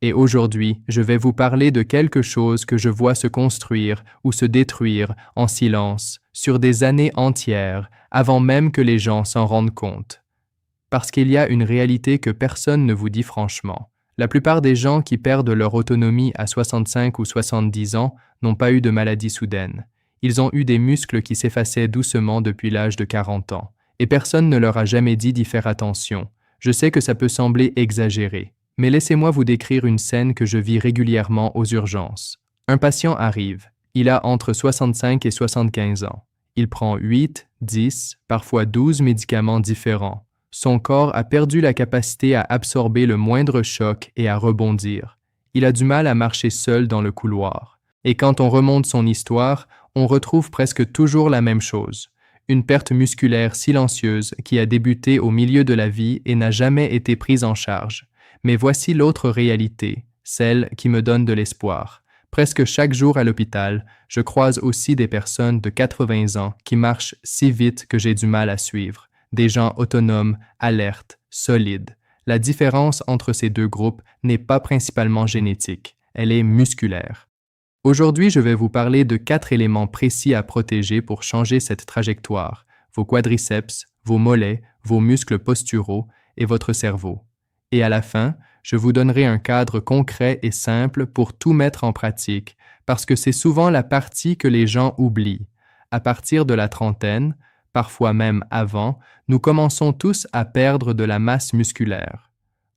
Et aujourd'hui, je vais vous parler de quelque chose que je vois se construire ou se détruire en silence sur des années entières avant même que les gens s'en rendent compte. Parce qu'il y a une réalité que personne ne vous dit franchement. La plupart des gens qui perdent leur autonomie à 65 ou 70 ans n'ont pas eu de maladie soudaine. Ils ont eu des muscles qui s'effaçaient doucement depuis l'âge de 40 ans. Et personne ne leur a jamais dit d'y faire attention. Je sais que ça peut sembler exagéré, mais laissez-moi vous décrire une scène que je vis régulièrement aux urgences. Un patient arrive. Il a entre 65 et 75 ans. Il prend 8, 10, parfois 12 médicaments différents. Son corps a perdu la capacité à absorber le moindre choc et à rebondir. Il a du mal à marcher seul dans le couloir. Et quand on remonte son histoire, on retrouve presque toujours la même chose. Une perte musculaire silencieuse qui a débuté au milieu de la vie et n'a jamais été prise en charge. Mais voici l'autre réalité, celle qui me donne de l'espoir. Presque chaque jour à l'hôpital, je croise aussi des personnes de 80 ans qui marchent si vite que j'ai du mal à suivre. Des gens autonomes, alertes, solides. La différence entre ces deux groupes n'est pas principalement génétique, elle est musculaire. Aujourd'hui, je vais vous parler de 4 éléments précis à protéger pour changer cette trajectoire, vos quadriceps, vos mollets, vos muscles posturaux et votre cerveau. Et à la fin, je vous donnerai un cadre concret et simple pour tout mettre en pratique, parce que c'est souvent la partie que les gens oublient. À partir de la trentaine, parfois même avant, nous commençons tous à perdre de la masse musculaire.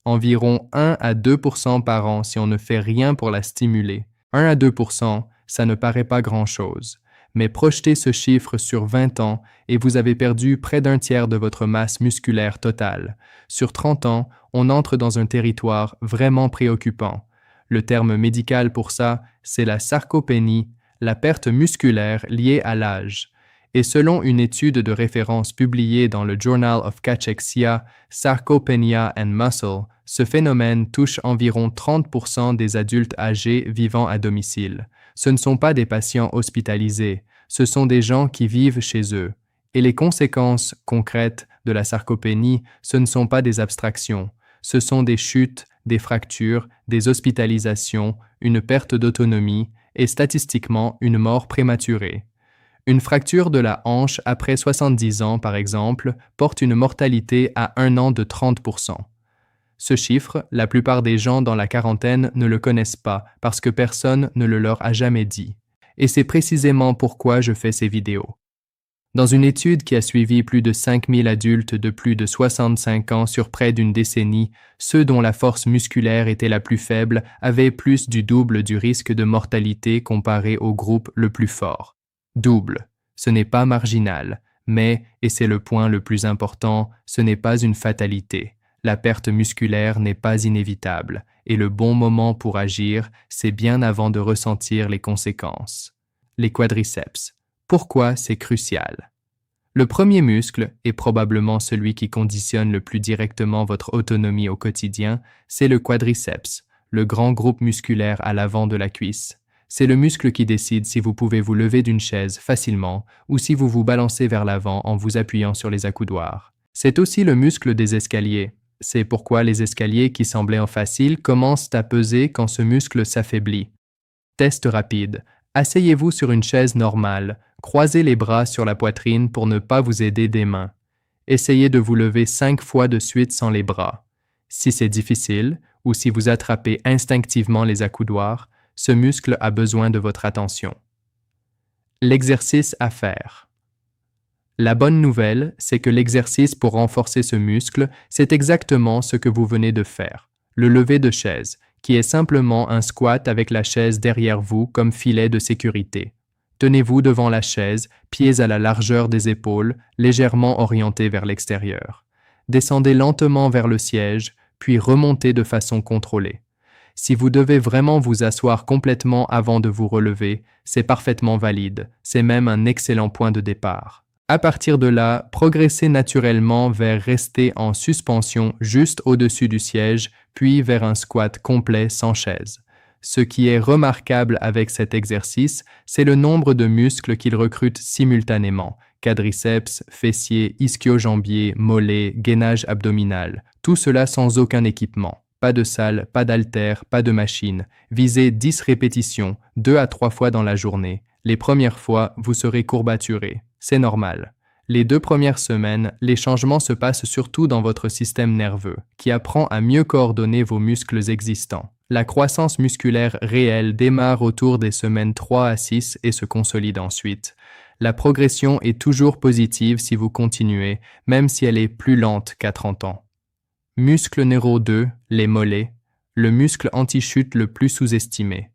Environ 1 à 2% par an si on ne fait rien pour la stimuler. 1 à 2%, ça ne paraît pas grand-chose. Mais projetez ce chiffre sur 20 ans et vous avez perdu près d'un tiers de votre masse musculaire totale. Sur 30 ans, on entre dans un territoire vraiment préoccupant. Le terme médical pour ça, c'est la sarcopénie, la perte musculaire liée à l'âge. Et selon une étude de référence publiée dans le Journal of Cachexia, Sarcopenia and Muscle, ce phénomène touche environ 30% des adultes âgés vivant à domicile. Ce ne sont pas des patients hospitalisés, ce sont des gens qui vivent chez eux. Et les conséquences concrètes de la sarcopénie, ce ne sont pas des abstractions. Ce sont des chutes, des fractures, des hospitalisations, une perte d'autonomie et statistiquement une mort prématurée. Une fracture de la hanche après 70 ans, par exemple, porte une mortalité à 1 an de 30%. Ce chiffre, la plupart des gens dans la quarantaine ne le connaissent pas parce que personne ne le leur a jamais dit. Et c'est précisément pourquoi je fais ces vidéos. Dans une étude qui a suivi plus de 5000 adultes de plus de 65 ans sur près d'une décennie, ceux dont la force musculaire était la plus faible avaient plus du double du risque de mortalité comparé au groupe le plus fort. Double, ce n'est pas marginal, mais, et c'est le point le plus important, ce n'est pas une fatalité. La perte musculaire n'est pas inévitable, et le bon moment pour agir, c'est bien avant de ressentir les conséquences. Les quadriceps. Pourquoi c'est crucial? Le premier muscle, et probablement celui qui conditionne le plus directement votre autonomie au quotidien, c'est le quadriceps, le grand groupe musculaire à l'avant de la cuisse. C'est le muscle qui décide si vous pouvez vous lever d'une chaise facilement ou si vous vous balancez vers l'avant en vous appuyant sur les accoudoirs. C'est aussi le muscle des escaliers. C'est pourquoi les escaliers qui semblaient faciles commencent à peser quand ce muscle s'affaiblit. Test rapide. Asseyez-vous sur une chaise normale, croisez les bras sur la poitrine pour ne pas vous aider des mains. Essayez de vous lever 5 fois de suite sans les bras. Si c'est difficile ou si vous attrapez instinctivement les accoudoirs, ce muscle a besoin de votre attention. L'exercice à faire. La bonne nouvelle, c'est que l'exercice pour renforcer ce muscle, c'est exactement ce que vous venez de faire, le lever de chaise, qui est simplement un squat avec la chaise derrière vous comme filet de sécurité. Tenez-vous devant la chaise, pieds à la largeur des épaules, légèrement orientés vers l'extérieur. Descendez lentement vers le siège, puis remontez de façon contrôlée. Si vous devez vraiment vous asseoir complètement avant de vous relever, c'est parfaitement valide, c'est même un excellent point de départ. À partir de là, progressez naturellement vers rester en suspension juste au-dessus du siège, puis vers un squat complet sans chaise. Ce qui est remarquable avec cet exercice, c'est le nombre de muscles qu'il recrute simultanément. Quadriceps, fessiers, ischio-jambiers, mollets, gainage abdominal, tout cela sans aucun équipement. Pas de salle, pas d'haltères, pas de machine. Visez 10 répétitions, 2 à 3 fois dans la journée. Les premières fois, vous serez courbaturé. C'est normal. Les 2 premières semaines, les changements se passent surtout dans votre système nerveux, qui apprend à mieux coordonner vos muscles existants. La croissance musculaire réelle démarre autour des semaines 3 à 6 et se consolide ensuite. La progression est toujours positive si vous continuez, même si elle est plus lente qu'à 30 ans. Muscle numéro 2, les mollets, le muscle anti-chute le plus sous-estimé.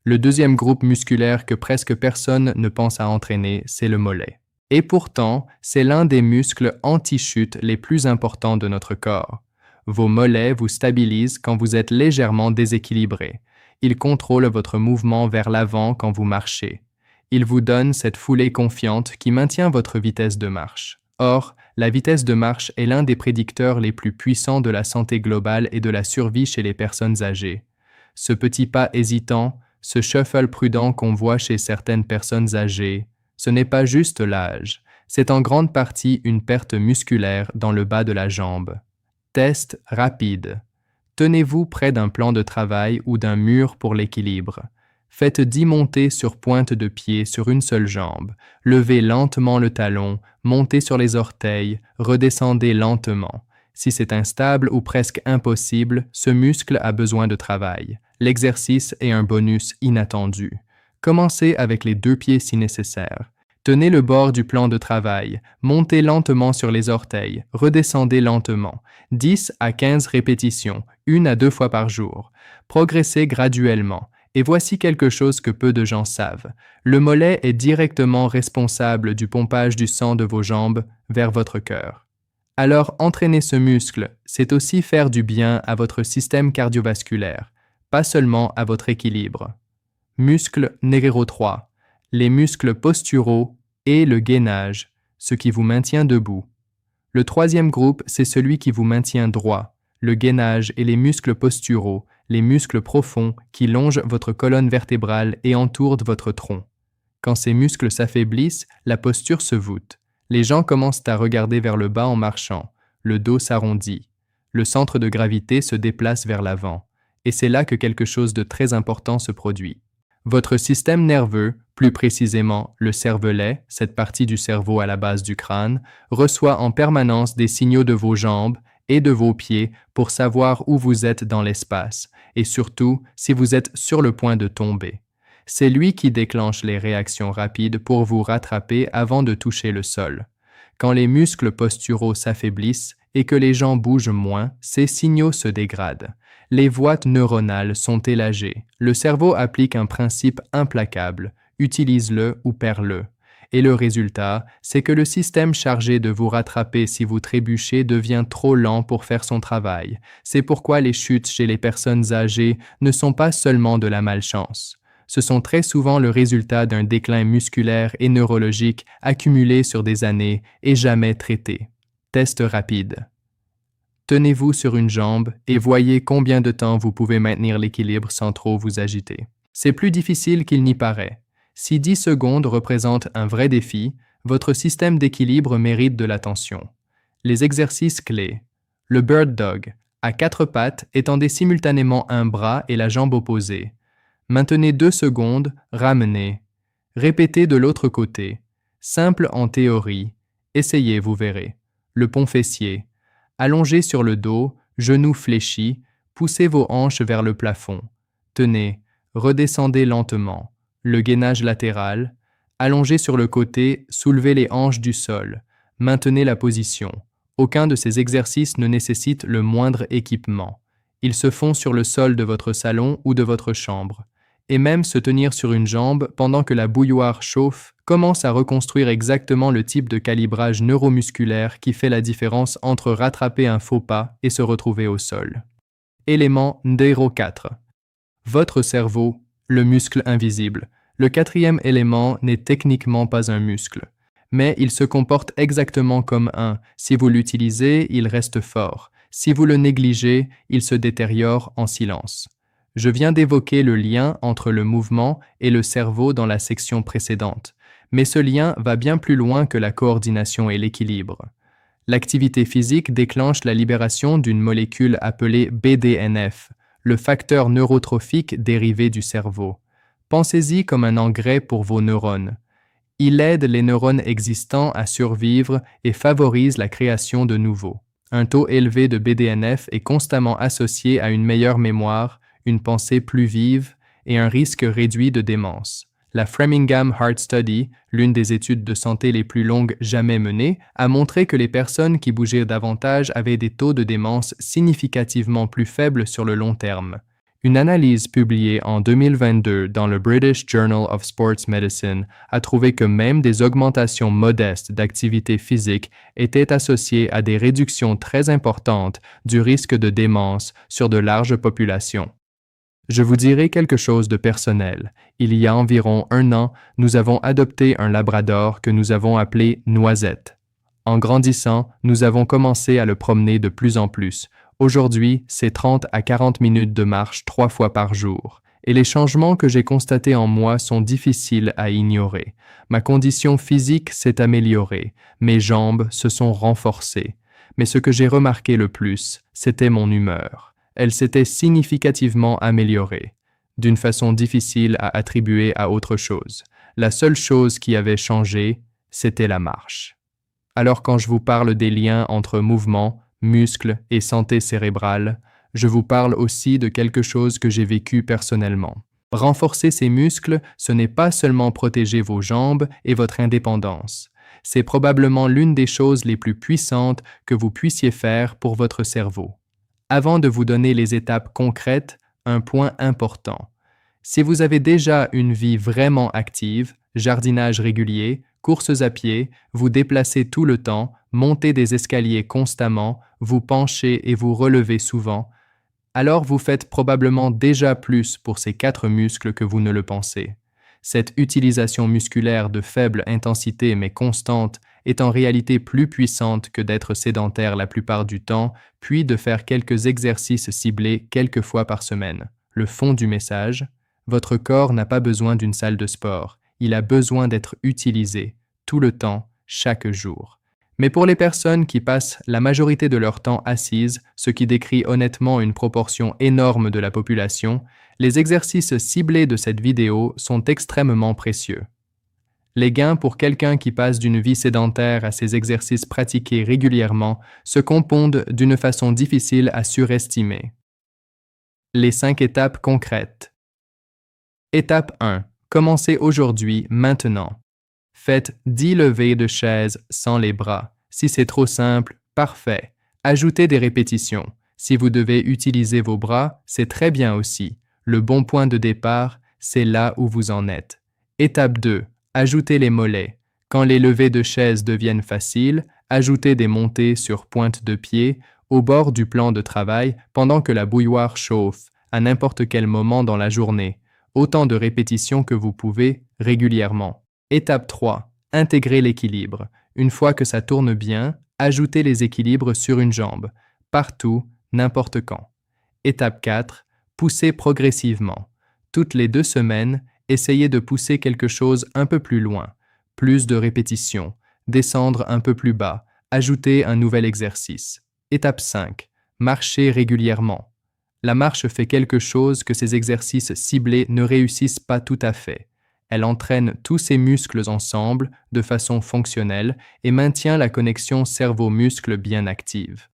Le deuxième groupe musculaire que presque personne ne pense à entraîner, c'est le mollet. Et pourtant, c'est l'un des muscles anti-chute les plus importants de notre corps. Vos mollets vous stabilisent quand vous êtes légèrement déséquilibré. Ils contrôlent votre mouvement vers l'avant quand vous marchez. Ils vous donnent cette foulée confiante qui maintient votre vitesse de marche. Or, la vitesse de marche est l'un des prédicteurs les plus puissants de la santé globale et de la survie chez les personnes âgées. Ce petit pas hésitant, ce shuffle prudent qu'on voit chez certaines personnes âgées, ce n'est pas juste l'âge, c'est en grande partie une perte musculaire dans le bas de la jambe. Test rapide. Tenez-vous près d'un plan de travail ou d'un mur pour l'équilibre. Faites 10 montées sur pointe de pied sur une seule jambe. Levez lentement le talon, montez sur les orteils, redescendez lentement. Si c'est instable ou presque impossible, ce muscle a besoin de travail. L'exercice est un bonus inattendu. Commencez avec les 2 pieds si nécessaire. Tenez le bord du plan de travail, montez lentement sur les orteils, redescendez lentement. 10 à 15 répétitions, 1 à 2 fois par jour. Progressez graduellement. Et voici quelque chose que peu de gens savent. Le mollet est directement responsable du pompage du sang de vos jambes vers votre cœur. Alors, entraîner ce muscle, c'est aussi faire du bien à votre système cardiovasculaire, pas seulement à votre équilibre. Muscle numéro 3, les muscles posturaux et le gainage, ce qui vous maintient debout. Le troisième groupe, c'est celui qui vous maintient droit, le gainage et les muscles posturaux, les muscles profonds qui longent votre colonne vertébrale et entourent votre tronc. Quand ces muscles s'affaiblissent, la posture se voûte. Les gens commencent à regarder vers le bas en marchant. Le dos s'arrondit. Le centre de gravité se déplace vers l'avant. Et c'est là que quelque chose de très important se produit. Votre système nerveux, plus précisément le cervelet, cette partie du cerveau à la base du crâne, reçoit en permanence des signaux de vos jambes et de vos pieds pour savoir où vous êtes dans l'espace, et surtout si vous êtes sur le point de tomber. C'est lui qui déclenche les réactions rapides pour vous rattraper avant de toucher le sol. Quand les muscles posturaux s'affaiblissent et que les gens bougent moins, ces signaux se dégradent. Les voies neuronales sont élagées. Le cerveau applique un principe implacable, utilise-le ou perds-le. Et le résultat, c'est que le système chargé de vous rattraper si vous trébuchez devient trop lent pour faire son travail. C'est pourquoi les chutes chez les personnes âgées ne sont pas seulement de la malchance. Ce sont très souvent le résultat d'un déclin musculaire et neurologique accumulé sur des années et jamais traité. Test rapide. Tenez-vous sur une jambe et voyez combien de temps vous pouvez maintenir l'équilibre sans trop vous agiter. C'est plus difficile qu'il n'y paraît. Si 10 secondes représentent un vrai défi, votre système d'équilibre mérite de l'attention. Les exercices clés. Le bird dog, à 4 pattes, étendez simultanément un bras et la jambe opposée. Maintenez 2 secondes, ramenez. Répétez de l'autre côté. Simple en théorie. Essayez, vous verrez. Le pont fessier. Allongez sur le dos, genoux fléchis, poussez vos hanches vers le plafond. Tenez, redescendez lentement. Le gainage latéral. Allongez sur le côté, soulevez les hanches du sol. Maintenez la position. Aucun de ces exercices ne nécessite le moindre équipement. Ils se font sur le sol de votre salon ou de votre chambre. Et même se tenir sur une jambe pendant que la bouilloire chauffe commence à reconstruire exactement le type de calibrage neuromusculaire qui fait la différence entre rattraper un faux pas et se retrouver au sol. Élément numéro 4. Votre cerveau, le muscle invisible. Le 4e élément n'est techniquement pas un muscle, mais il se comporte exactement comme un. Si vous l'utilisez, il reste fort. Si vous le négligez, il se détériore en silence. Je viens d'évoquer le lien entre le mouvement et le cerveau dans la section précédente, mais ce lien va bien plus loin que la coordination et l'équilibre. L'activité physique déclenche la libération d'une molécule appelée BDNF, le facteur neurotrophique dérivé du cerveau. Pensez-y comme un engrais pour vos neurones. Il aide les neurones existants à survivre et favorise la création de nouveaux. Un taux élevé de BDNF est constamment associé à une meilleure mémoire, une pensée plus vive et un risque réduit de démence. La Framingham Heart Study, l'une des études de santé les plus longues jamais menées, a montré que les personnes qui bougeaient davantage avaient des taux de démence significativement plus faibles sur le long terme. Une analyse publiée en 2022 dans le British Journal of Sports Medicine a trouvé que même des augmentations modestes d'activité physique étaient associées à des réductions très importantes du risque de démence sur de larges populations. Je vous dirai quelque chose de personnel. Il y a environ 1 an, nous avons adopté un labrador que nous avons appelé Noisette. En grandissant, nous avons commencé à le promener de plus en plus. Aujourd'hui, c'est 30 à 40 minutes de marche 3 fois par jour. Et les changements que j'ai constatés en moi sont difficiles à ignorer. Ma condition physique s'est améliorée. Mes jambes se sont renforcées. Mais ce que j'ai remarqué le plus, c'était mon humeur. Elle s'était significativement améliorée, d'une façon difficile à attribuer à autre chose. La seule chose qui avait changé, c'était la marche. Alors quand je vous parle des liens entre mouvement, muscles et santé cérébrale, je vous parle aussi de quelque chose que j'ai vécu personnellement. Renforcer ces muscles, ce n'est pas seulement protéger vos jambes et votre indépendance. C'est probablement l'une des choses les plus puissantes que vous puissiez faire pour votre cerveau. Avant de vous donner les étapes concrètes, un point important. Si vous avez déjà une vie vraiment active, jardinage régulier, courses à pied, vous déplacez tout le temps, montez des escaliers constamment, vous penchez et vous relevez souvent, alors vous faites probablement déjà plus pour ces 4 muscles que vous ne le pensez. Cette utilisation musculaire de faible intensité mais constante est en réalité plus puissante que d'être sédentaire la plupart du temps, puis de faire quelques exercices ciblés quelques fois par semaine. Le fond du message, votre corps n'a pas besoin d'une salle de sport, il a besoin d'être utilisé, tout le temps, chaque jour. Mais pour les personnes qui passent la majorité de leur temps assises, ce qui décrit honnêtement une proportion énorme de la population, les exercices ciblés de cette vidéo sont extrêmement précieux. Les gains pour quelqu'un qui passe d'une vie sédentaire à ces exercices pratiqués régulièrement se composent d'une façon difficile à surestimer. Les 5 étapes concrètes. Étape 1. Commencez aujourd'hui, maintenant. Faites 10 levées de chaise sans les bras. Si c'est trop simple, parfait. Ajoutez des répétitions. Si vous devez utiliser vos bras, c'est très bien aussi. Le bon point de départ, c'est là où vous en êtes. Étape 2. Ajoutez les mollets. Quand les levées de chaise deviennent faciles, ajoutez des montées sur pointe de pied au bord du plan de travail pendant que la bouilloire chauffe, à n'importe quel moment dans la journée. Autant de répétitions que vous pouvez, régulièrement. Étape 3. Intégrez l'équilibre. Une fois que ça tourne bien, ajoutez les équilibres sur une jambe, partout, n'importe quand. Étape 4. Poussez progressivement. Toutes les 2 semaines, essayez de pousser quelque chose un peu plus loin, plus de répétitions, descendre un peu plus bas, ajouter un nouvel exercice. Étape 5. Marchez régulièrement. La marche fait quelque chose que ces exercices ciblés ne réussissent pas tout à fait. Elle entraîne tous ces muscles ensemble de façon fonctionnelle et maintient la connexion cerveau-muscle bien active.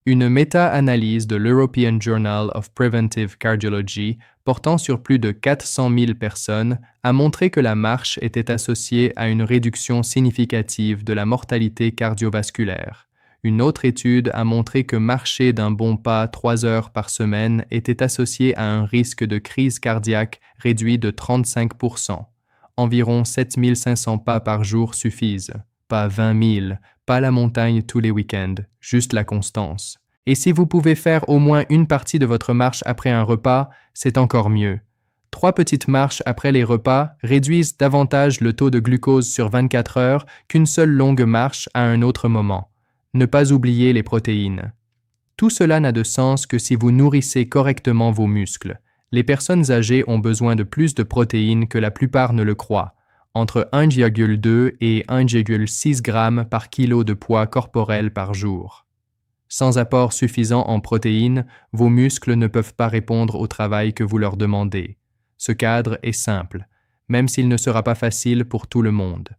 Une méta-analyse de l'European Journal of Preventive Cardiology portant sur plus de 400 000 personnes a montré que la marche était associée à une réduction significative de la mortalité cardiovasculaire. Une autre étude a montré que marcher d'un bon pas 3 heures par semaine était associé à un risque de crise cardiaque réduit de 35%. Environ 7 500 pas par jour suffisent. Pas 20 000, pas la montagne tous les week-ends, juste la constance. Et si vous pouvez faire au moins une partie de votre marche après un repas, c'est encore mieux. 3 petites marches après les repas réduisent davantage le taux de glucose sur 24 heures qu'une seule longue marche à un autre moment. Ne pas oublier les protéines. Tout cela n'a de sens que si vous nourrissez correctement vos muscles. Les personnes âgées ont besoin de plus de protéines que la plupart ne le croient. entre 1,2 et 1,6 g par kilo de poids corporel par jour. Sans apport suffisant en protéines, vos muscles ne peuvent pas répondre au travail que vous leur demandez. Ce cadre est simple, même s'il ne sera pas facile pour tout le monde.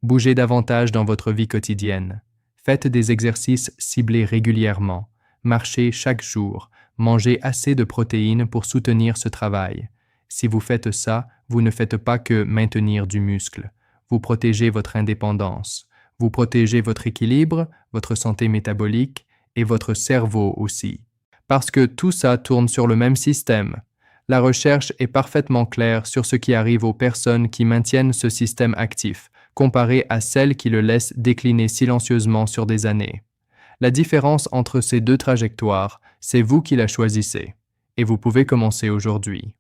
Bougez davantage dans votre vie quotidienne. Faites des exercices ciblés régulièrement. Marchez chaque jour. Mangez assez de protéines pour soutenir ce travail. Si vous faites ça, vous ne faites pas que maintenir du muscle. Vous protégez votre indépendance. Vous protégez votre équilibre, votre santé métabolique et votre cerveau aussi. Parce que tout ça tourne sur le même système. La recherche est parfaitement claire sur ce qui arrive aux personnes qui maintiennent ce système actif, comparé à celles qui le laissent décliner silencieusement sur des années. La différence entre ces deux trajectoires, c'est vous qui la choisissez. Et vous pouvez commencer aujourd'hui.